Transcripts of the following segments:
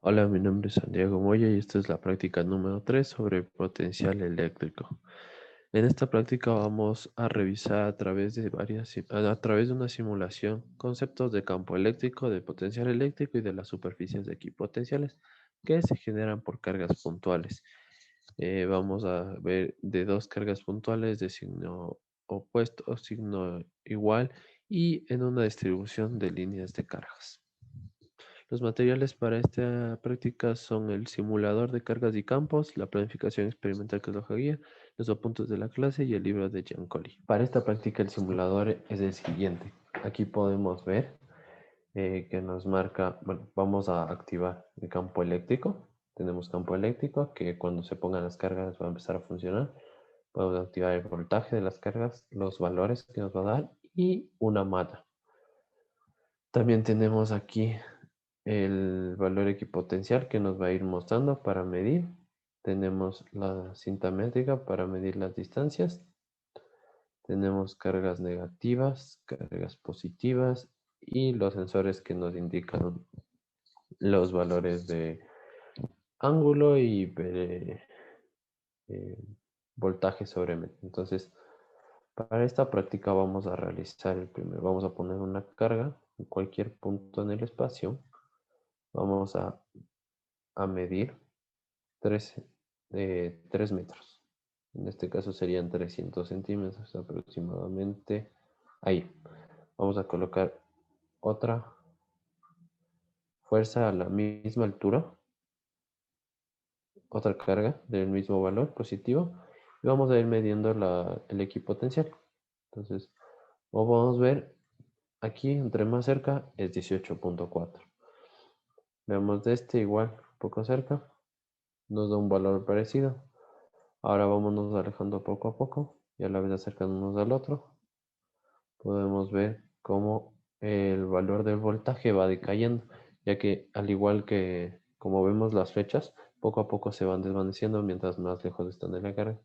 Hola, mi nombre es Santiago Moya y esta es la práctica número 3 sobre potencial eléctrico. En esta práctica vamos a revisar a través de a través de una simulación conceptos de campo eléctrico, de potencial eléctrico y de las superficies de equipotenciales que se generan por cargas puntuales. Vamos a ver de dos cargas puntuales de signo opuesto o signo igual y en una distribución de líneas de cargas. Los materiales para esta práctica son el simulador de cargas y campos, la planificación experimental que es la hoja guía, los apuntes de la clase y el libro de Giancoli. Para esta práctica el simulador es el siguiente. Aquí podemos ver que nos marca, bueno, vamos a activar el campo eléctrico. Tenemos campo eléctrico que cuando se pongan las cargas va a empezar a funcionar. Podemos activar el voltaje de las cargas, los valores que nos va a dar y una mata. También tenemos aquí el valor equipotencial que nos va a ir mostrando para medir. Tenemos la cinta métrica para medir las distancias. Tenemos cargas negativas, cargas positivas y los sensores que nos indican los valores de ángulo y eh, voltaje sobre metro. Entonces, para esta práctica vamos a realizar el primero. Vamos a poner una carga en cualquier punto en el espacio. Vamos a medir 3, 3 metros. En este caso serían 300 centímetros aproximadamente. Ahí. Vamos a colocar otra fuerza a la misma altura, otra carga del mismo valor positivo. Y vamos a ir midiendo el equipotencial. Entonces, como podemos ver, aquí entre más cerca es 18.4. Veamos de este igual, un poco cerca, nos da un valor parecido. Ahora vámonos alejando poco a poco y a la vez acercándonos al otro. Podemos ver cómo el valor del voltaje va decayendo, ya que al igual que como vemos las flechas, poco a poco se van desvaneciendo mientras más lejos están de la carga.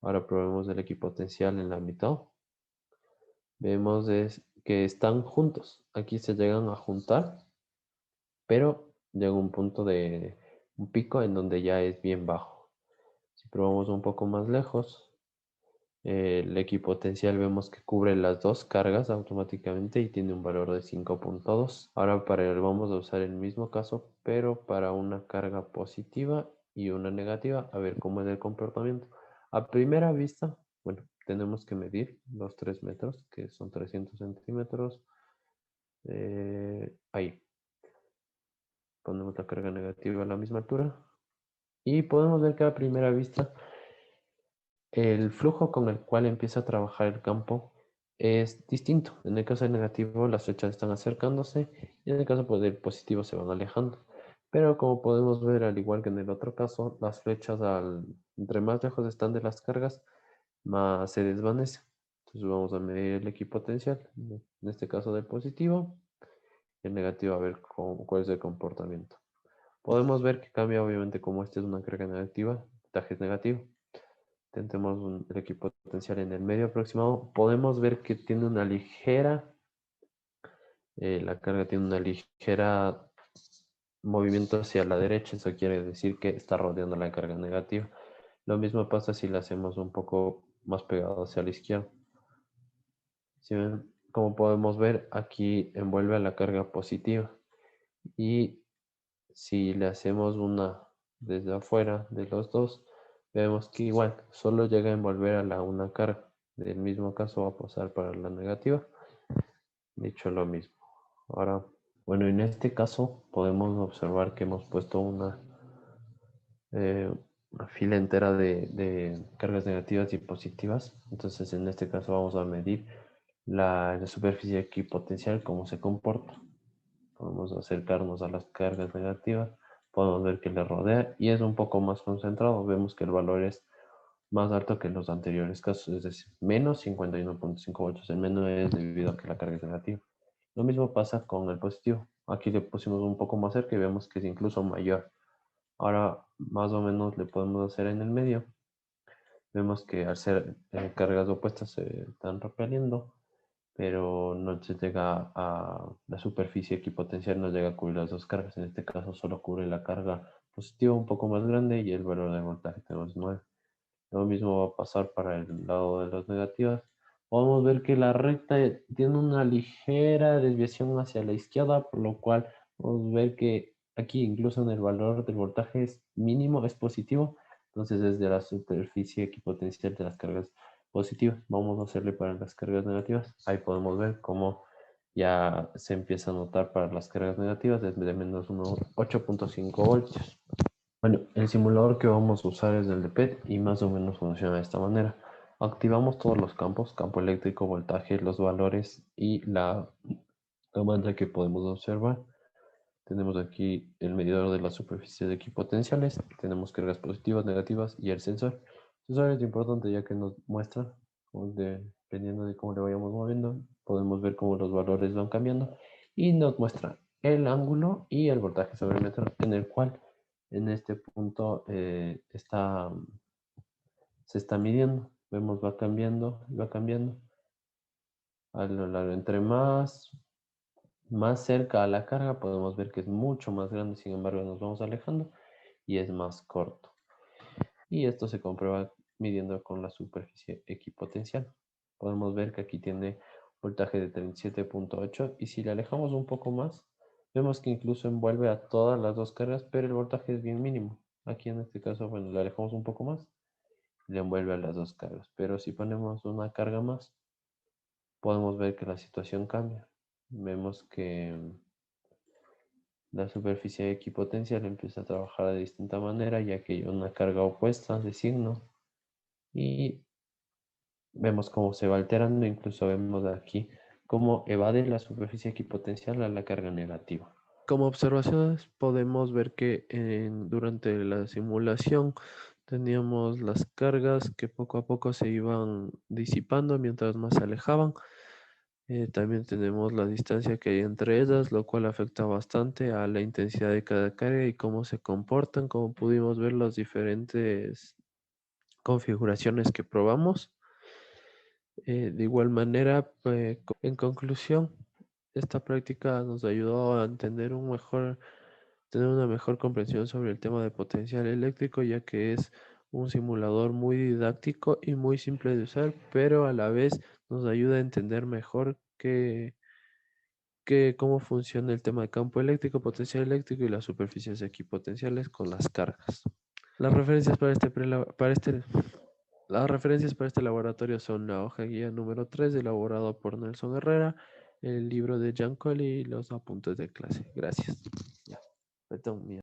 Ahora probemos el equipotencial en la mitad. Vemos que están juntos. Aquí se llegan a juntar, pero llega un punto de un pico en donde ya es bien bajo. Si probamos un poco más lejos, el equipotencial vemos que cubre las dos cargas automáticamente y tiene un valor de 5.2. Ahora vamos a usar el mismo caso, pero para una carga positiva y una negativa, a ver cómo es el comportamiento. A primera vista, bueno, tenemos que medir los 3 metros, que son 300 centímetros. Ahí, ponemos la carga negativa a la misma altura. Y podemos ver que a primera vista el flujo con el cual empieza a trabajar el campo es distinto. En el caso del negativo, las flechas están acercándose y en el caso del positivo se van alejando. Pero como podemos ver, al igual que en el otro caso, las flechas entre más lejos están de las cargas, más se desvanecen. Entonces vamos a medir el equipotencial, en este caso del positivo, y el negativo a ver cuál es el comportamiento. Podemos ver que cambia obviamente como esta es una carga negativa, el voltaje es negativo. Tentemos el equipotencial en el medio aproximado. Podemos ver que tiene una ligera, la carga tiene una ligera movimiento hacia la derecha. Eso quiere decir que está rodeando la carga negativa. Lo mismo pasa si la hacemos un poco más pegado hacia la izquierda. Si ven, como podemos ver, aquí envuelve a la carga positiva. Y si le hacemos una desde afuera de los dos, vemos que igual solo llega a envolver a la una carga. Del mismo caso va a pasar para la negativa. Dicho lo mismo. Ahora, bueno, en este caso podemos observar que hemos puesto eh, una fila entera de cargas negativas y positivas. Entonces, en este caso vamos a medir la superficie equipotencial, cómo se comporta. Podemos acercarnos a las cargas negativas, podemos ver que le rodea y es un poco más concentrado. Vemos que el valor es más alto que en los anteriores casos, es decir, menos 51.5 voltios. El menos es debido a que la carga es negativa. Lo mismo pasa con el positivo. Aquí le pusimos un poco más cerca y vemos que es incluso mayor. Ahora más o menos le podemos hacer en el medio. Vemos que al ser cargas opuestas se están repeliendo, pero no se llega a la superficie equipotencial, no llega a cubrir las dos cargas. En este caso solo cubre la carga positiva un poco más grande y el valor de voltaje tenemos 9. Lo mismo va a pasar para el lado de las negativas. Podemos ver que la recta tiene una ligera desviación hacia la izquierda, por lo cual podemos ver que aquí incluso en el valor del voltaje es mínimo, es positivo. Entonces desde la superficie equipotencial de las cargas positivas, vamos a hacerle para las cargas negativas. Ahí podemos ver cómo ya se empieza a notar para las cargas negativas desde menos 8.5 voltios. Bueno, el simulador que vamos a usar es el de PET y más o menos funciona de esta manera. Activamos todos los campos, campo eléctrico, voltaje, los valores y la demanda que podemos observar. Tenemos aquí el medidor de las superficies equipotenciales, tenemos cargas positivas, negativas y el sensor. El sensor es importante ya que nos muestra, dependiendo de cómo le vayamos moviendo, podemos ver cómo los valores van cambiando y nos muestra el ángulo y el voltaje sobre el metro en el cual en este punto se está midiendo. Vemos va cambiando y va cambiando. A lo largo, entre más cerca a la carga podemos ver que es mucho más grande, sin embargo nos vamos alejando y es más corto. Y esto se comprueba midiendo con la superficie equipotencial. Podemos ver que aquí tiene voltaje de 37.8 y si le alejamos un poco más, vemos que incluso envuelve a todas las dos cargas, pero el voltaje es bien mínimo. Aquí en este caso, bueno, le alejamos un poco más, le envuelve a las dos cargas. Pero si ponemos una carga más, podemos ver que la situación cambia. Vemos que la superficie equipotencial empieza a trabajar de distinta manera, ya que hay una carga opuesta de signo. Y vemos cómo se va alterando, incluso vemos aquí cómo evade la superficie equipotencial a la carga negativa. Como observaciones podemos ver que durante la simulación teníamos las cargas que poco a poco se iban disipando mientras más se alejaban. También tenemos la distancia que hay entre ellas, lo cual afecta bastante a la intensidad de cada carga y cómo se comportan, como pudimos ver las diferentes configuraciones que probamos. De igual manera, en conclusión, esta práctica nos ayudó a tener una mejor comprensión sobre el tema de potencial eléctrico, ya que es un simulador muy didáctico y muy simple de usar, pero a la vez nos ayuda a entender mejor cómo funciona el tema de campo eléctrico, potencial eléctrico y las superficies equipotenciales con las cargas. Las referencias las referencias para este laboratorio son la hoja guía número 3 elaborado por Nelson Herrera, el libro de Jan Colley y los apuntes de clase. Gracias. Ya, perdón,